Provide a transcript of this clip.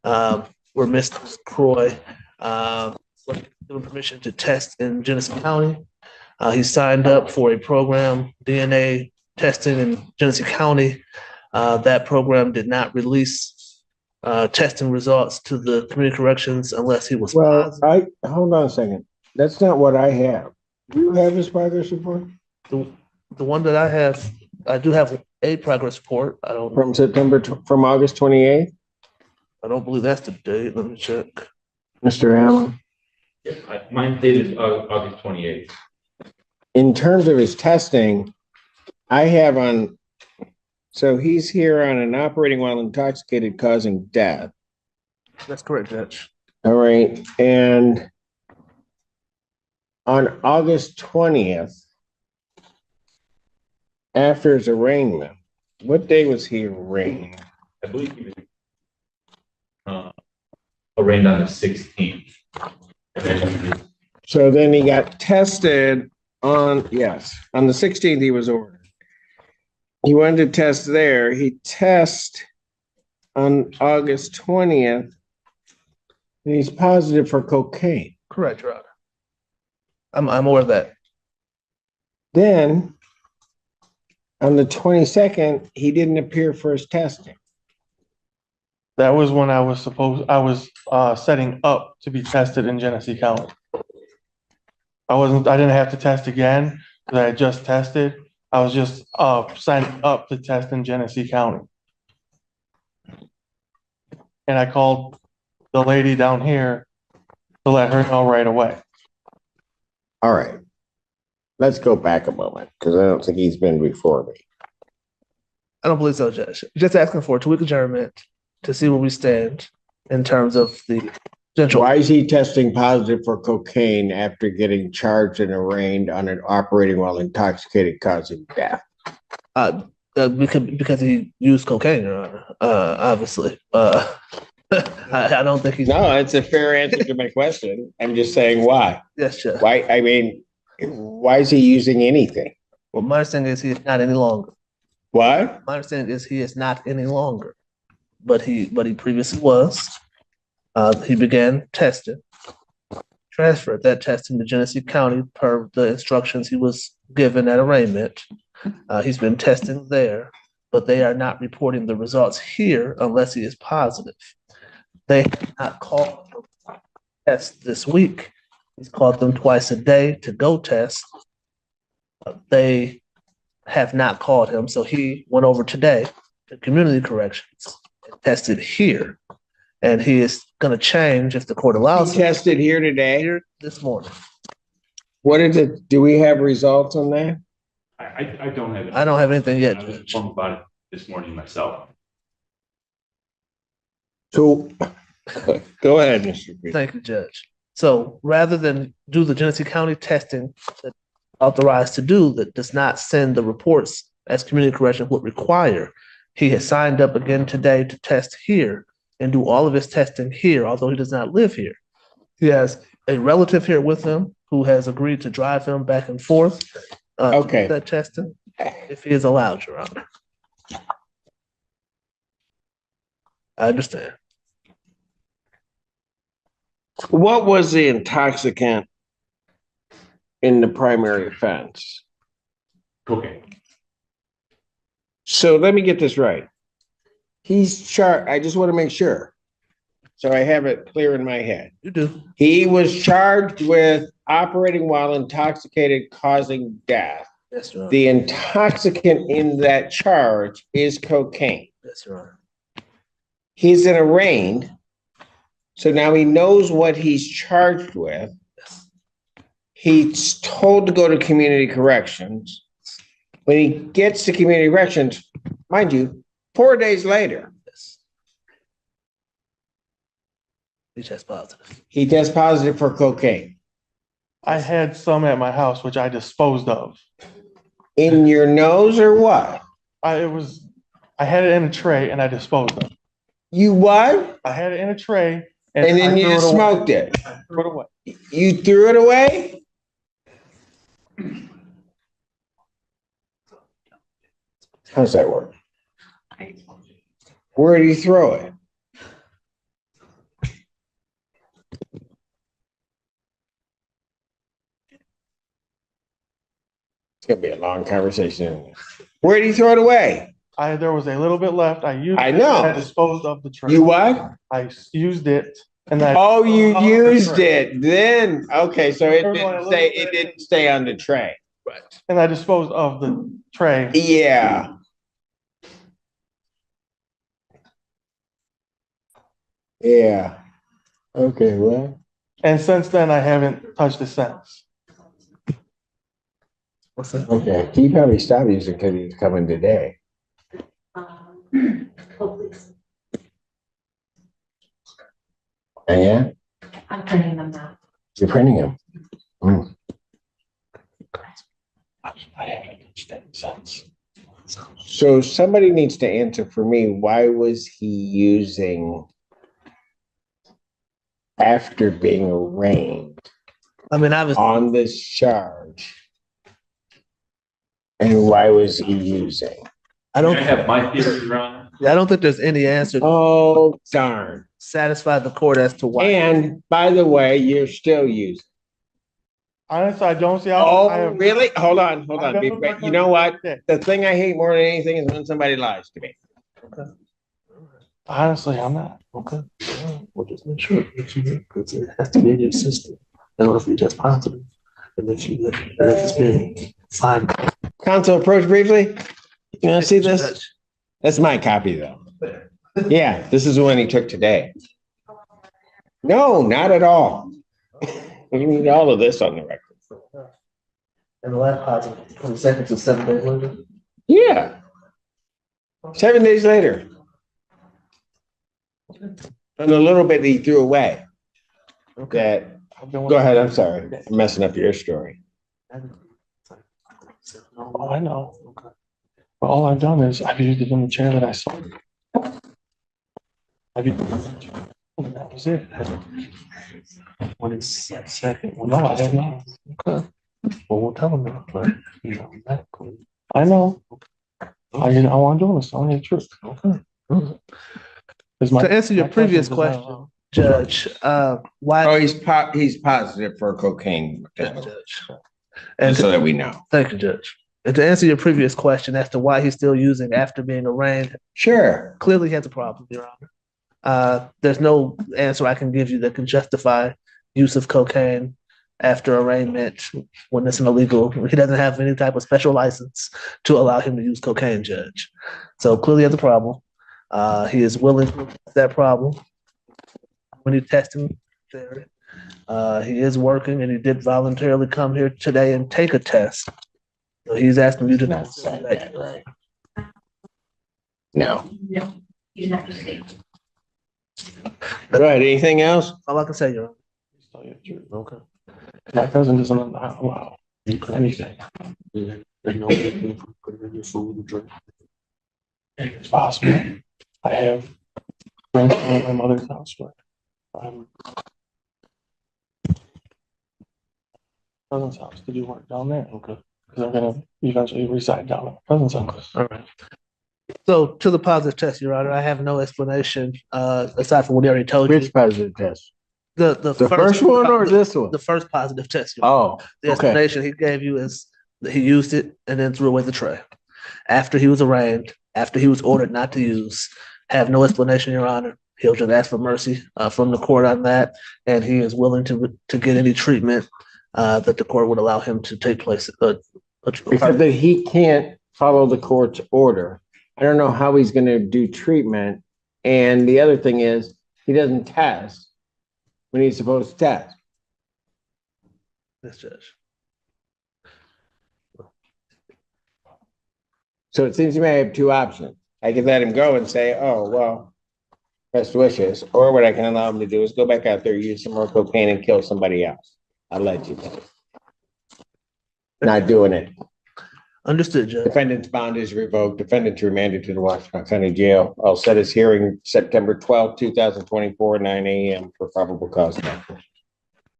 where Mr. Croy was given permission to test in Genesee County. He signed up for a program, DNA testing in Genesee County. That program did not release testing results to the community corrections unless he was positive. Hold on a second. That's not what I have. Do you have his progress report? The one that I have, I do have a progress report. I don't from August 28th. I don't believe that's the date. Let me check. Mr. Allen. Yeah, mine dated August 28th. In terms of his testing, I have on. So he's here on an operating while intoxicated causing death. That's correct, Judge. All right, and on August 20th, after his arraignment, what day was he arraigned? I believe he was arraigned on the 16th. So then he got tested on the 16th he was ordered. He wanted to test there. He tests on August 20th, and he's positive for cocaine. Correct, Your Honor. I'm aware of that. Then on the 22nd, he didn't appear for his testing. That was when I was setting up to be tested in Genesee County. I didn't have to test again because I had just tested. I was just signing up to test in Genesee County. And I called the lady down here to let her know right away. All right. Let's go back a moment because I don't think he's been before me. I don't believe so, Judge. Just asking for a 2-week adjournment to see where we stand in terms of the potential. Why is he testing positive for cocaine after getting charged and arraigned on an operating while intoxicated causing death? Because he used cocaine, Your Honor. Obviously. I don't think he's. No, it's a fair answer to my question. I'm just saying why. Yes, Judge. Why? I mean, why is he using anything? Well, my understanding is he is not any longer. What? My understanding is he is not any longer, but he previously was. He began testing, transferred that testing to Genesee County per the instructions he was given at arraignment. He's been testing there, but they are not reporting the results here unless he is positive. They have not called him to test this week. He's called them twice a day to go test. They have not called him, so he went over today to community corrections and tested here. And he is going to change if the court allows. He tested here today? Here this morning. What is it? Do we have results on that? I don't have it. I don't have anything yet. I was informed about it this morning myself. So, go ahead, Mr. Green. Thank you, Judge. So rather than do the Genesee County testing that authorized to do that does not send the reports as community correction would require, he has signed up again today to test here and do all of his testing here, although he does not live here. He has a relative here with him who has agreed to drive him back and forth to do that testing, if he is allowed, Your Honor. I understand. What was the intoxicant in the primary offense? Okay. So let me get this right. He's charged. I just want to make sure. So I have it clear in my head. You do. He was charged with operating while intoxicated causing death. Yes, Your Honor. The intoxicant in that charge is cocaine. Yes, Your Honor. He's in arraigned. So now he knows what he's charged with. Yes. He's told to go to community corrections. When he gets to community corrections, mind you, 4 days later, Yes. He tests positive. he tests positive for cocaine. I had some at my house, which I disposed of. In your nose or what? I had it in a tray and I disposed of it. You what? I had it in a tray And then you just smoked it. it. I threw it away. You threw it away? How does that work? Where do you throw it? It's gonna be a long conversation. Where did he throw it away? There was a little bit left. I used I it, know. and I disposed of the tray. You what? I used it and I. Oh, you Oh, used tray. it then. Okay, so it There was only a didn't little stay, bit. it didn't stay on the tray. Right. And I disposed of the tray. Yeah. Yeah. Okay, well. And since then, I haven't touched it since. What's that? Okay, he probably stopped using because he's coming today. Yeah, I'm printing them now. you're printing them. I haven't touched it since. So somebody needs to answer for me, why was he using after being arraigned I mean, obviously, on this charge? And why was he using? I I don't, have my theory, Your Honor. I don't think there's any answer to Oh, darn. satisfy the court as to why. And by the way, you're still using. Honestly, I don't see how. I Oh, have- really? Hold on. I've never You know what? Okay. The thing I hate more than anything is when somebody lies to me. Honestly, I'm not. Okay. Well, just make sure that you, because it has to be in your system in order for you to test positive. And if it's been fine. Counsel, approach briefly. You want to see this? That's my copy, though. Yeah, this is the one he took today. No, not at all. We need all of this on the record. And the last positive, 22nd to 7 days later. Yeah. 7 days later. And a little bit he threw away. Okay. Go ahead, I'm sorry. I'm messing up your story. Oh, I know. But all I've done is I've used it in the chair that I saw. I've used it in the chair. And that was it. When it's second. No, I have not. Okay. Well, we'll tell them that, but, you know, medically. I know. I want to do this. I want to the truth. Okay. To To answer your previous question, Judge, why? Oh, he's positive for cocaine. Judge. And And so that we know. thank you, Judge. And to answer your previous question as to why he's still using after being arraigned, Sure. clearly he has a problem, Your Honor. There's no answer I can give you that can justify use of cocaine after arraignment when it's an illegal. He doesn't have any type of special license to allow him to use cocaine, Judge. So clearly he has a problem. He is willing to fix that problem when you test him there. He is working and he did voluntarily come here today and take a test. So he's asking you to not say that. Right. No. No, you have to stay. Right, anything else? All I can say, Your Honor. Tell you the truth. Okay. My cousin doesn't allow anything. It's possible. I have friends at my mother's house, but I'm cousin's house to do work down there. Okay. Because I'm gonna eventually reside down at my cousin's house. All right. So to the positive test, Your Honor, I have no explanation aside from what he already told you. Which positive test? The First one or this one? The first positive test. Your Honor. Oh, The okay. explanation he gave you is that he used it and then threw away the tray. After he was arraigned, after he was ordered not to use, have no explanation, Your Honor. He'll just ask for mercy from the court on that, and he is willing to get any treatment that the court would allow him to take place. Except that he can't follow the court's order. I don't know how he's gonna do treatment. And the other thing is, he doesn't test when he's supposed to test. Yes, Judge. So it seems to me I have two options. I could let him go and say, oh, well, best wishes. Or what I can allow him to do is go back out there, use some more cocaine and kill somebody else. I'll let you know. Not doing it. Understood, Judge. Defendant's bond is revoked. Defendant remanded to the Washington County Jail. I'll set his hearing September 12th, 2024, 9 a.m. for probable cause.